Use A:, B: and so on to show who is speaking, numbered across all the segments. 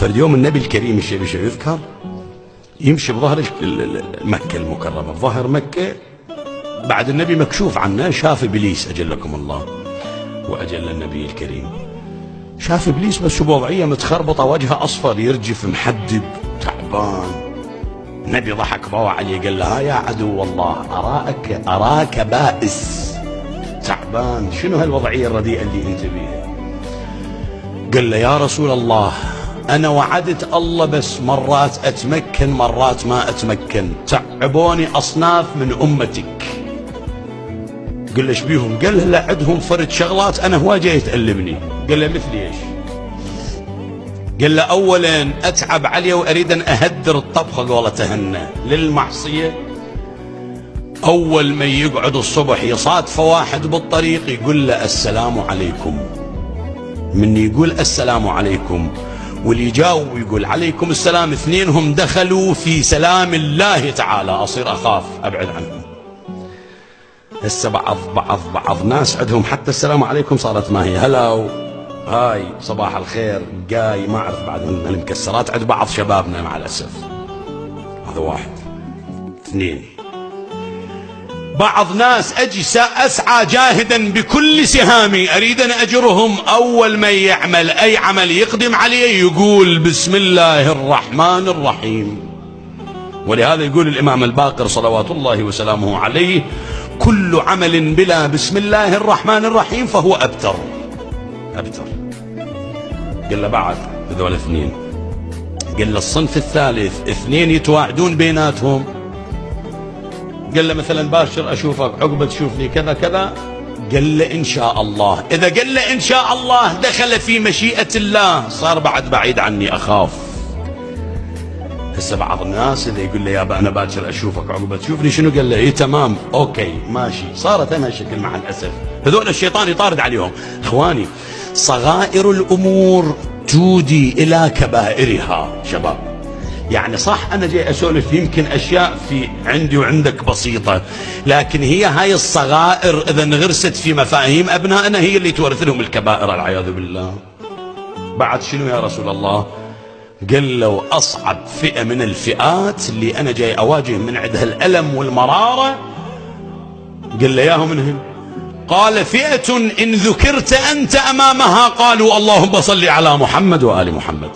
A: فرد يوم النبي الكريم الشيء يذكر يمشي بظهر مكة المكرمة، بظهر مكة بعد النبي مكشوف عنه، شاف إبليس أجلكم الله وأجل النبي الكريم، شاف إبليس بس بوضعية متخربطة، وجهه أصفر يرجف محدب تعبان. النبي ضحك ضوى عليه قال له: ها يا عدو الله، أراك بائس تعبان، شنو هالوضعية الرديئة اللي انت بيها؟ قال له: يا رسول الله، أنا وعدت الله بس مرات أتمكن مرات ما أتمكن، تعبوني أصناف من أمتك. قال له: ايش بيهم؟ قال له: لا عندهم فرد شغلات أنا هواجة تألمني. قال له: مثل ايش؟ قال له: أولا أتعب عليه وأريد أن أهدر الطبخة قولة تهنى للمعصية. أول ما يقعد الصبح يصادف واحد بالطريق يقول له: السلام عليكم. من يقول السلام عليكم واللي يجاوب يقول عليكم السلام، اثنينهم دخلوا في سلام الله تعالى، أصير أخاف أبعد عنهم. هسه بعض ناس عندهم حتى السلام عليكم صارت ما هي هلاو هاي صباح الخير جاي، ما أعرف بعد المكسرات عند بعض شبابنا مع الأسف. هذا واحد. اثنين، بعض ناس أجي أسعى جاهدا بكل سهامي أريد أن أجرهم، أول ما يعمل أي عمل يقدم عليه يقول بسم الله الرحمن الرحيم. ولهذا يقول الإمام الباقر صلوات الله وسلامه عليه: كل عمل بلا بسم الله الرحمن الرحيم فهو أبتر. قال له: بعد هذول اثنين. قال له: الصنف الثالث اثنين يتواعدون بيناتهم. قال له: مثلا باشر أشوفك، عقبة تشوفني، كذا كذا. قال له: إن شاء الله. إذا قال له إن شاء الله دخل في مشيئة الله، صار بعد بعيد عني، أخاف. هسه بعض الناس إذا يقول له: يابا أنا باكر أشوفك، عقبة تشوفني، شنو؟ قال له: إيه تمام أوكي ماشي. صارت أنا شكل مع الأسف، هذول الشيطان يطارد عليهم. إخواني، صغائر الأمور تودي إلى كبائرها. شباب، يعني صح أنا جاي أسولف يمكن أشياء في عندي وعندك بسيطة، لكن هي هاي الصغائر إذا انغرست في مفاهيم أبنائنا هي اللي تورث لهم الكبائر والعياذ بالله. بعد شنو يا رسول الله؟ قال له: أصعب فئة من الفئات اللي أنا جاي أواجه من عندها الألم والمرارة، قال له: ياهم منهم؟ قال: فئة إن ذكرت أنت أمامها قالوا اللهم صل على محمد وآل محمد.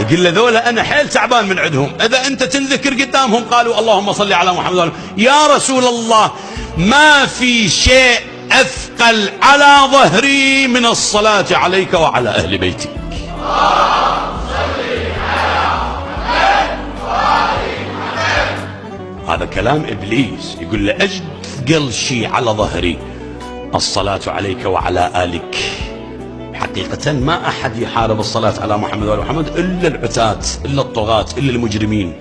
A: يقول له: ذولا أنا حيل تعبان من عندهم، إذا أنت تنذكر قدامهم قالوا اللهم صل على محمد وآل محمد. يا رسول الله، ما في شيء أثقل على ظهري من الصلاة عليك وعلى أهل بيتك. هذا كلام إبليس، يقول له: أثقل شيء على ظهري الصلاة عليك وعلى آلك. حقيقة ما أحد يحارب الصلاة على محمد وآل محمد إلا العتاة، إلا الطغاة، إلا المجرمين.